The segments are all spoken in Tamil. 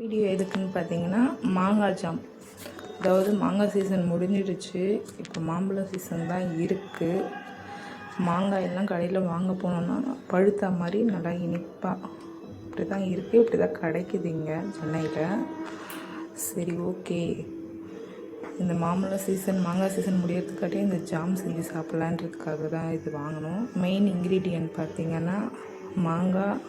வீடியோ எதுக்குன்னு பார்த்தீங்கன்னா மாங்காய் ஜாம். அதாவது மாங்காய் சீசன் முடிஞ்சிடுச்சு, இப்போ மாம்பழம் சீசன் தான் இருக்குது. மாங்காய் எல்லாம் கடையில் வாங்க போனோன்னா பழுத்த மாதிரி நல்லா இனிப்பாக இப்படி தான் இருக்குது, இப்படி தான் கிடைக்குது இங்கே சென்னையில். சரி, ஓகே, இந்த மாம்பழம் சீசன் மாங்காய் சீசன் முடியறதுக்காட்டே இந்த ஜாம் செஞ்சு சாப்பிட்லான்றதுக்காக தான் இது வாங்கினோம். மெயின் இன்க்ரீடியன்ட் பார்த்திங்கன்னா மாங்காய்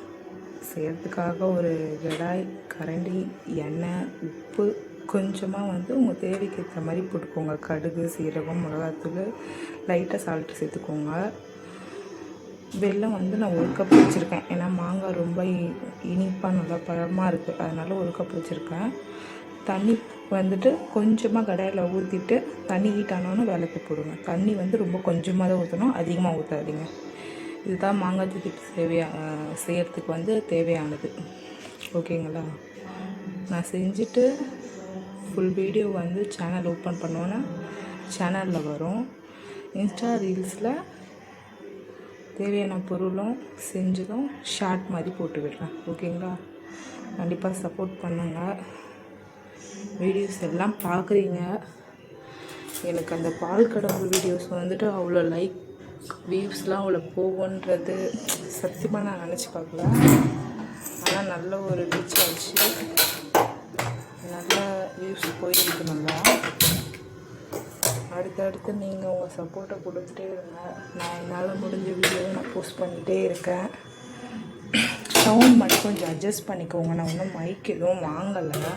செய்கிறதுக்காக ஒரு கடாய், கரண்டி, எண்ணெய், உப்பு, கொஞ்சமாக உங்கள் தேவைக்கு ஏற்ற மாதிரி போட்டுக்கோங்க. கடுகு, சீரகம், மிளகாத்தூள், லைட்டாக சால்ட்டு சேர்த்துக்கோங்க. வெல்லம் நான் 1 கப் வச்சுருக்கேன். ஏன்னா மாங்காய் ரொம்ப இனிப்பாக நல்லா பழமாக இருக்குது, அதனால் 1 கப் வச்சுருக்கேன். தண்ணி கொஞ்சமாக கடாயில் ஊற்றிட்டு தண்ணி ஹீட் ஆனாலும் விளக்கு போடுங்க. தண்ணி ரொம்ப கொஞ்சமாக தான் ஊற்றணும், அதிகமாக ஊற்றாதீங்க. இதுதான் மாங்காய் திட்டு செய்கிறதுக்கு தேவையானது. ஓகேங்களா? நான் செஞ்சுட்டு ஃபுல் வீடியோ சேனல் ஓப்பன் பண்ணோன்னா சேனலில் வரும். இன்ஸ்டா ரீல்ஸில் தேவையான பொருளும் செஞ்சதும் ஷார்ட் மாதிரி போட்டு விடுறேன். ஓகேங்களா? கண்டிப்பாக சப்போர்ட் பண்ணுங்கள். வீடியோஸ் எல்லாம் பார்க்குறீங்க. எனக்கு அந்த பால் கடம்பு வீடியோஸ் அவ்வளோ லைக் வியூஸ்லாம் அவ்வளோ போகுன்றது சத்தியமாக நான் நினச்சி பார்க்கல. ஆனால் நல்ல ஒரு ரீச் ஆச்சு, நல்ல வியூஸ் போயிருக்கு. நல்லா அடுத்தடுத்து நீங்கள் உங்கள் சப்போர்ட்டை கொடுத்துட்டே இருங்க. நான் என்னால் முடிஞ்ச வீடியோவை நான் போஸ்ட் பண்ணிகிட்டே இருக்கேன். சவுண்ட் மட்டும் கொஞ்சம் அட்ஜஸ்ட் பண்ணிக்கோங்க. நான் ஒன்றும் மைக் எதுவும் வாங்கலை.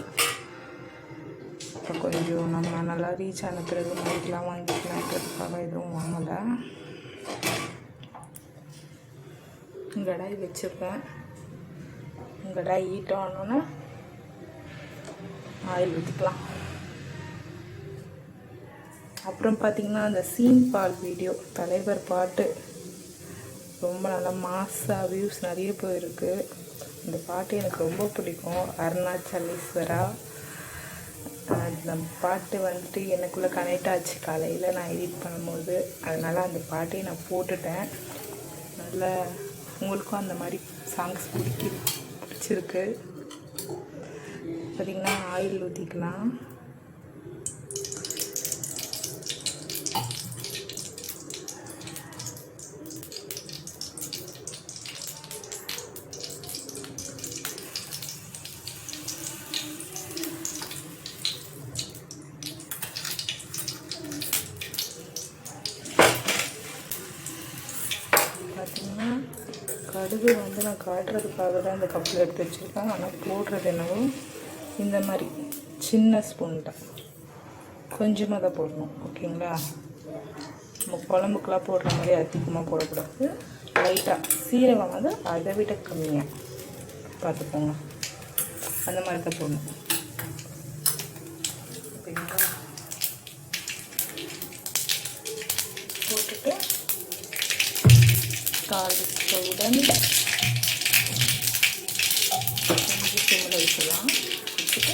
இப்போ கொஞ்சம் நம்ம நல்லா ரீச் ஆன பிறகு மைக்லாம் வாங்கிக்கலான்றதுக்காக எதுவும் வாங்கலை. கடாய் வச்சுருக்கேன். கடாய் ஹீட் ஆனோன்னா ஆயில் ஊற்றிக்கலாம். அப்புறம் பார்த்திங்கன்னா அந்த சீன் பால் வீடியோ, தலைவர் பாட்டு ரொம்ப நல்லா மாஸாக வியூஸ் நிறைய போயிருக்கு. இந்த பாட்டு எனக்கு ரொம்ப பிடிக்கும். அருணாச்சலேஸ்வரா அந்த பாட்டு எனக்குள்ளே கனெக்ட் ஆச்சு காலையில் நான் எடிட் பண்ணும்போது. அதனால் அந்த பாட்டையும் நான் போட்டுட்டேன். நல்லா உங்களுக்கும் அந்த மாதிரி சாங்ஸ் பிடிச்சிருக்கு. பார்த்திங்கன்னா ஆயில் ஊற்றிக்கலாம். பார்த்திங்கன்னா கடுகு நான் காட்டுறதுக்காக தான் இந்த கப்பில் எடுத்து வச்சுருக்கேன். ஆனால் போடுறது என்னவோ இந்த மாதிரி சின்ன ஸ்பூன் தான், கொஞ்சமாக தான் போடணும். ஓகேங்களா? நம்ம குழம்புக்கெலாம் போடுற மாதிரி அதிகமாக போடக்கூடாது. லைட்டாக சீரகம் அதை விட கம்மியாக பார்த்துக்கோங்க. அந்த மாதிரி தான் போடணும். ஓகேங்களா? போட்டுட்டு தாளித்தவுடன் கொஞ்சம் சிம்மில் வைக்கலாம். வச்சுட்டு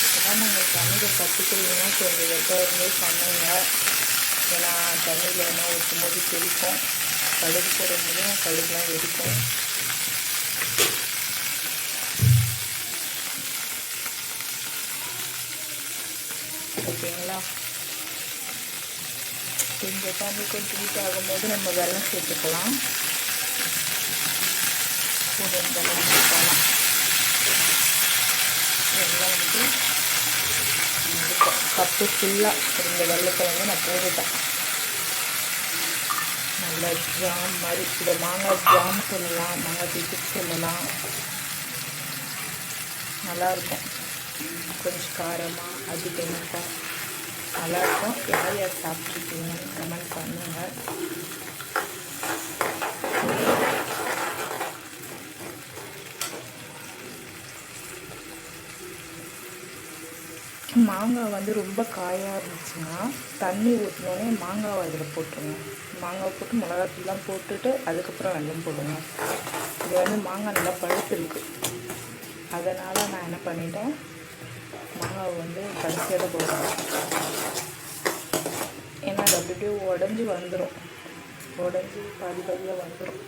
இதெல்லாம் நீங்கள் தண்ணியில் கற்றுக்கிறீங்கன்னா கொஞ்சம் எப்போதுமே பண்ணுங்க. ஏன்னா தண்ணியில் என்ன ஊற்றும்போது தெரிக்கும், கடுகு போடும்போதும் கடுகுலாம் வெடிக்கும். ஓகேங்களா? இந்த தண்ணி கொஞ்சம் ஹீட் ஆகும்போது நம்ம வெல்லம் சேர்த்துக்கலாம். வெல்லம் சேர்க்கலாம். வெல்லம் கப்பு ஃபுல்லாக இந்த வெள்ளத்தை நான் போட்டுட்டேன். நல்லா ஜாம் மாதிரி, இதை மாங்காய் ஜாம் சொல்லலாம், மாங்காய் திட்டு சொல்லலாம். நல்லாயிருக்கும். கொஞ்சம் காரமாக அதிகமாக நல்லாயிருக்கும். யார் யார் சாப்பிட்ருக்கீங்கன்னு கமெண்ட் பண்ணுங்கள். மாங்காய் ரொம்ப காயாக இருந்துச்சுன்னா தண்ணி ஊற்றினோடனே மாங்காவை அதில் போட்டுருங்க. மாங்காய் போட்டு மிளகாத்தூள்லாம் போட்டுட்டு அதுக்கப்புறம் வெல்லம் போடுங்க. இது மாங்காய் நல்லா பழுத்து இருக்குது. அதனால் நான் என்ன பண்ணிட்டேன், மாங்காவை கடைசியாக போடுறேன். ஏன்னா அது அப்படியே உடஞ்சி வந்துடும். உடஞ்சி பாதி பாதியாக வந்துடும்.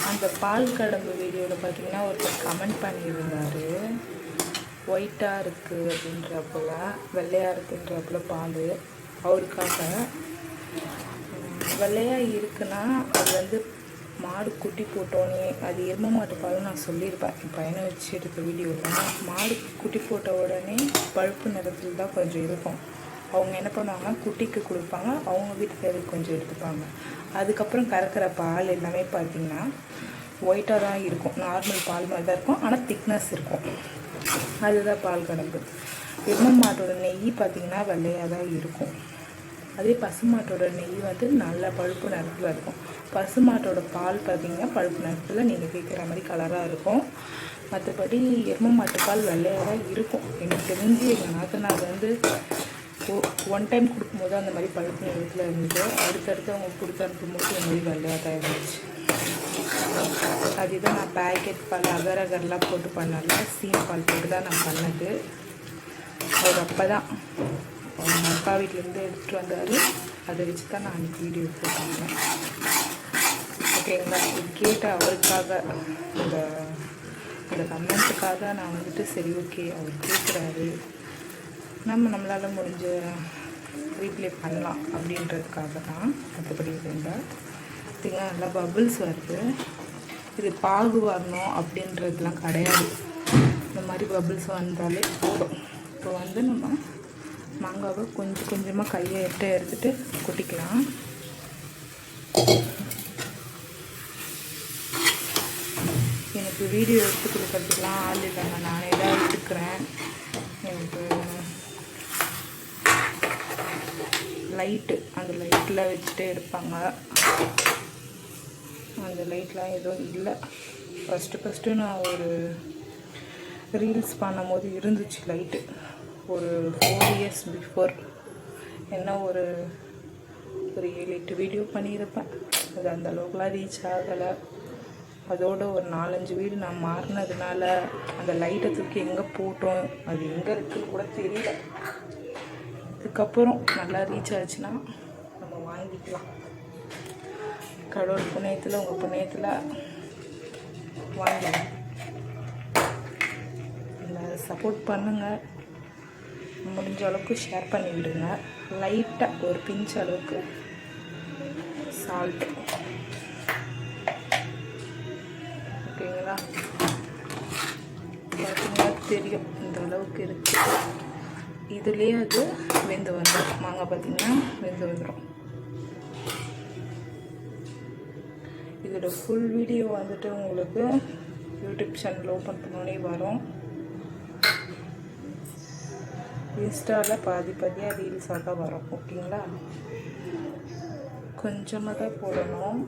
அந்த பால் கடம்பு வீடியோவில் பார்த்தீங்கன்னா ஒருத்தர் கமெண்ட் பண்ணியிருந்தார், ஒயிட்டாக இருக்குது அப்படின்றப்போல, வெள்ளையாக இருக்குன்றப்போல பால். அவருக்காக வெள்ளையாக இருக்குன்னா அது வந்து மாடு குட்டி போட்டோன்னே, அது எருமை மாட்டு பால் நான் சொல்லியிருப்பேன் என் பையனை வச்சு எடுத்த வீடியோவில். மாடு குட்டி போட்ட உடனே பழுப்பு நிறத்தில் தான் கொஞ்சம் இருக்கும். அவங்க என்ன பண்ணுவாங்கன்னா குட்டிக்கு கொடுப்பாங்க, அவங்க வீட்டு தேவைக்கு கொஞ்சம் எடுத்துப்பாங்க. அதுக்கப்புறம் கறக்கிற பால் எல்லாமே பார்த்திங்கன்னா ஒயிட்டாக தான் இருக்கும், நார்மல் பால் மாதிரி தான் இருக்கும், ஆனால் திக்னஸ் இருக்கும். அதுதான் பால் கடம்பு. எருமை மாட்டோட நெய் பார்த்திங்கன்னா வெள்ளையாக தான் இருக்கும். அதே பசுமாட்டோட நெய் வந்து நல்ல பழுப்பு நிறத்தில் இருக்கும். பசுமாட்டோட பால் பார்த்திங்கன்னா பழுப்பு நிறத்தில் நீங்கள் கேட்குற மாதிரி கலராக இருக்கும். மற்றபடி எருமை மாட்டு பால் வெள்ளையாக தான் இருக்கும். எனக்கு தெரிஞ்சு எங்கள் நாத்தனார் வந்து ஒன் டைம் கொடுக்கும்போது அந்த மாதிரி பழுப்பு நிறத்தில் இருந்துச்சு. அடுத்தடுத்து அவங்க கொடுத்து அனுப்பும்போது இந்த மாதிரி வெள்ளையாக தான் இருந்துச்சு. அதுதான் நான் பேக்கெட் பால் அகர் அகர்லாம் போட்டு பண்ணல, சீம் பால் போட்டு தான் நான் பண்ணது. அவர் அப்போ தான் அவங்க அக்கா வீட்டிலேருந்து எடுத்துகிட்டு வந்தார். அதை வச்சு தான் நான் அன்றைக்கி வீடியோ போட்டேன். ஓகேங்களா? இது கேட்ட அவருக்காக இந்த கமெண்ட்டுக்காக நான் வந்துட்டு சரி ஓகே அவர் கேட்குறாரு, நம்மளால் முடிஞ்ச ரீப்ளே பண்ணலாம் அப்படின்றதுக்காக தான். மற்றபடி இருந்தால் பார்த்திங்கன்னா நல்லா பபுள்ஸ் வருது. இது பாகு வரணும் அப்படின்றதுலாம் கிடையாது, இந்த மாதிரி பபுள்ஸ் வந்தாலே போதும். இப்போ வந்து நம்ம மாங்காவை கொஞ்சம் கொஞ்சமாக கையை எடுத்துகிட்டு கொட்டிக்கலாம். எனக்கு வீடியோ எடுத்து கொடுக்கறதுக்கெலாம் ஆள் இல்லைங்க, நானே தான் எடுக்கிறேன். எனக்கு லைட்டு, அந்த லைட்டில் வச்சுட்டு எடுப்பாங்க. அந்த லைட்லாம் எதுவும் இல்லை. ஃபஸ்ட்டு நான் ஒரு ரீல்ஸ் பண்ணும்போது இருந்துச்சு லைட்டு, ஒரு 4 years பிஃபோர். என்ன ஒரு 7-8 வீடியோ பண்ணியிருப்பேன். அது அந்த அளவுக்குலாம் ரீச் ஆகலை. அதோட ஒரு 4-5 வீடு நான் மாறினதுனால அந்த லைட்டை தூக்கி எங்கே போட்டோம், அது எங்கே இருக்குன்னு கூட தெரியல. இதுக்கப்புறம் நல்லா ரீச் ஆச்சுன்னா நம்ம வாங்கிக்கலாம். கடவுள் புண்ணியத்தில், உங்கள் புண்ணியத்தில் வாங்கிக்கலாம். இல்லை சப்போர்ட் பண்ணுங்கள், முடிஞ்ச அளவுக்கு ஷேர் பண்ணி விடுங்க. லைட்டாக ஒரு பிஞ்ச் அளவுக்கு சால்ட்டு, ஓகேங்களா? பார்த்தீங்கன்னா தெரியும் இந்த அளவுக்கு இருக்குது. இதுலேயே அது வெந்து வந்துடும். மாங்காய் பார்த்திங்கன்னா வெந்து வந்துடும். இதோட ஃபுல் வீடியோ வந்துட்டு உங்களுக்கு யூடியூப் சேனல் ஓப்பன் பண்ணோடனே வரும். இன்ஸ்டாவில் பாதி பாதியாக ரீல்ஸாக தான் வரும். ஓகேங்களா? கொஞ்சமாக தான் போடணும்.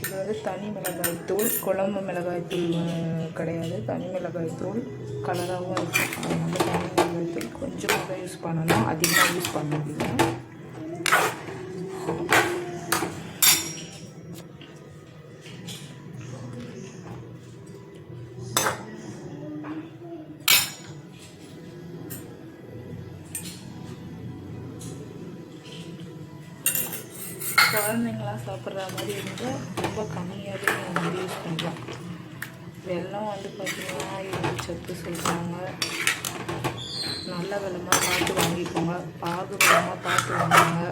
இது வந்து தனி மிளகாய் தூள், குழம்பு மிளகாய் தூள் கிடையாது, தனி மிளகாய் தூள். கலராகவும் இருக்கும், அதனால தனி மிளகாய் தூள் கொஞ்சமாக தான் யூஸ் பண்ணணும், அதிகமாக யூஸ் பண்ணாதீங்க. குழந்தைங்களாம் சாப்பிட்ற மாதிரி இருந்தால் ரொம்ப கம்மியாகவே நம்ம யூஸ் பண்ணலாம். வெல்லம் வந்து பார்த்திங்கன்னா இரும்பு சத்து சொல்கிறாங்க, நல்ல வெல்லமாக பார்த்து வாங்கிக்கோங்க, பாகு வெல்லமாக பார்த்து வாங்குங்க.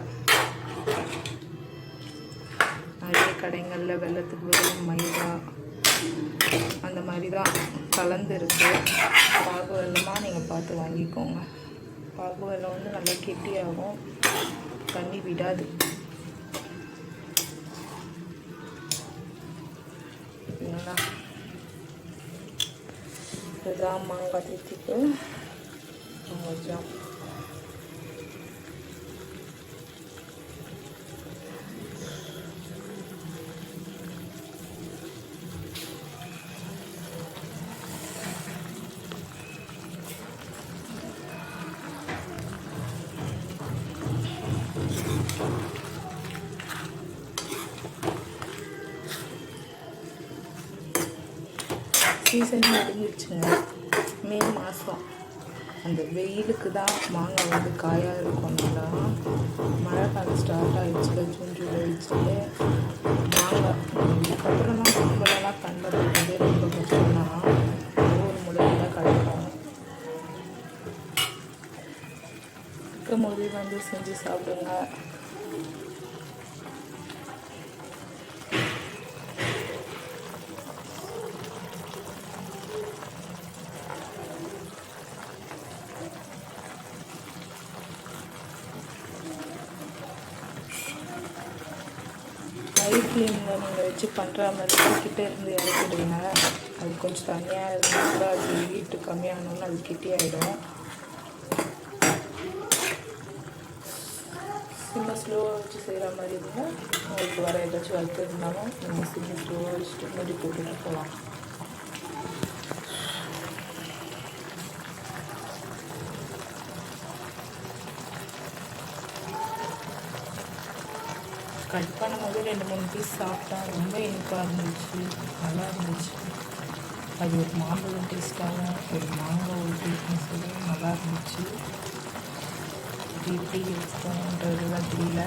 நிறைய கடைகளில் வெல்லத்துக்கு பதில் மைதா அந்த மாதிரி தான் கலந்து இருக்குது. பாகு வெல்லமாக நீங்கள் பார்த்து வாங்கிக்கோங்க. பாகு வெல்லம் வந்து நல்லா கெட்டியாகும், தண்ணி விடாது. இதுதான் மாங்காய் தித்திப்பு ஜாம். சீசன் முடிஞ்சிடுச்சுங்க. மே மாதம் அந்த வெயிலுக்கு தான் மாங்காய் வந்து காயாக இருக்கும்னா மழை காலம் ஸ்டார்ட் ஆகிடுச்சுல, ஜூன் ஜூலை ஆயிடுச்சு. மாங்காய் இதுக்கப்புறம் தான் மாம்பழம்லாம் கண்டுபிடிக்கிறது ரொம்ப கஷ்டம்னா ஒவ்வொரு முறையில் கிடைக்கும். இருக்கும் போது வந்து செஞ்சு சாப்பிடுங்க. ஹை ஃப்ளேமில் நீங்கள் வச்சு பண்ணுற மாதிரி கிட்டே இருந்து இறக்கிடுங்க. அது கொஞ்சம் தனியாக இருந்தால் கூட அது ஹீட்டு கம்மியானோன்னு அது கிட்டே ஆகிடும். சிம்ம ஸ்லோவாக வச்சு செய்கிற மாதிரி இருந்தால் உங்களுக்கு வர ஏதாச்சும் வறுத்து இருந்தாலும் நீங்கள் சிம்ம ஸ்லோவாக வச்சுட்டு மூடி போட்டுட்டு போகலாம். கட் பண்ணும்போது 2-3 பீஸ் சாப்பிட்டா ரொம்ப இனிப்பாக இருந்துச்சு, நல்லா இருந்துச்சு. அது ஒரு மாம்பழம் டேஸ்ட்டாகவும் ஒரு மாங்காய் ஒரு டேஸ்ட்டும் நல்லா இருந்துச்சு. இது எப்படி இருக்குன்றதுலாம் தெரியல.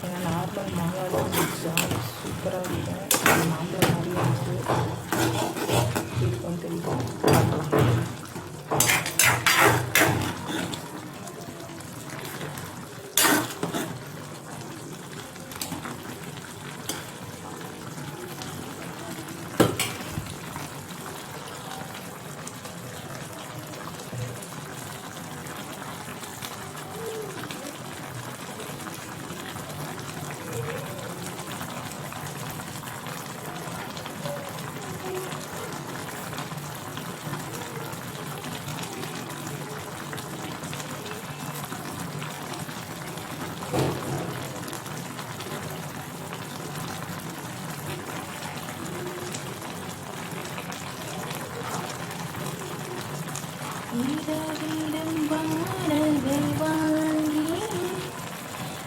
ஏன்னா நார்மல் மாங்காய் இருந்துச்சா சூப்பராக இருக்கும். மாம்பழம் நிறைய இருக்கும் தெரியும்.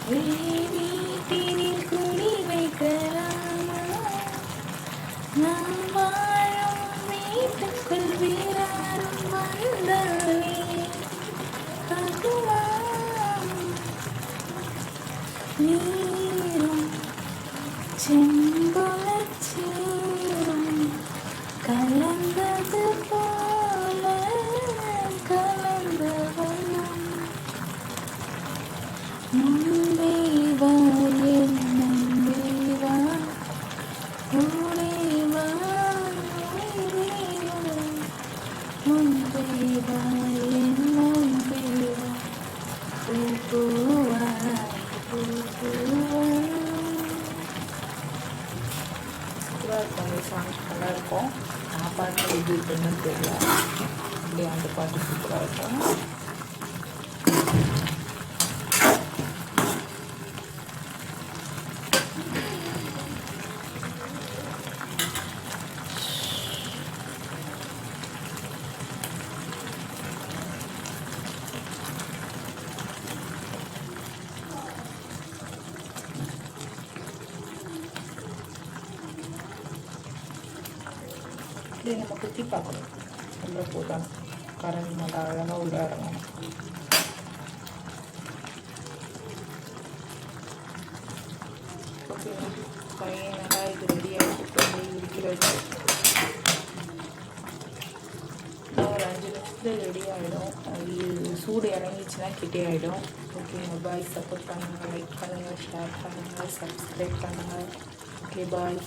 வீட்டினில் குடி வைக்கலாமா? நாம் வாழும் வீட்டுக்குள் வீராரும் வந்தாலே நீரும் செம்பொலச்சீரும் கலந்தது போல கலந்தவனும் முன்பே வா என் முன்பே வா ஊரே வா ஊரே வா முன்பே வா என் முன்பே வா பூவாய் பூவாய். சூப்பராக இருக்கும். அந்த சாங்ஸ் நல்லா இருக்கும். நான் பாட்டு எப்படி இருக்குன்னு தெரியல, அப்படியே அந்த பாட்டு சூப்பராக இருக்கும். இதை நம்ம குத்தி பார்க்கணும். உள்ள போதான் கரண்ட் நல்லா அழகாக உள்ள இறங்கணும். ஓகே, ஃபைனலாக இது ரெடி ஆகிட்டு இருக்கிறது. ஒரு 5 நிமிஷத்தில் ரெடி ஆகிடும். இது சூடு இறங்கிச்சுன்னா கிட்டே ஆகிடும். ஓகேங்க, பாய். சப்போர்ட் பண்ணுங்கள், லைக் பண்ணுங்கள், ஷேர் பண்ணுங்கள், சப்ஸ்கிரைப் பண்ணுங்கள். ஓகே, பாய்.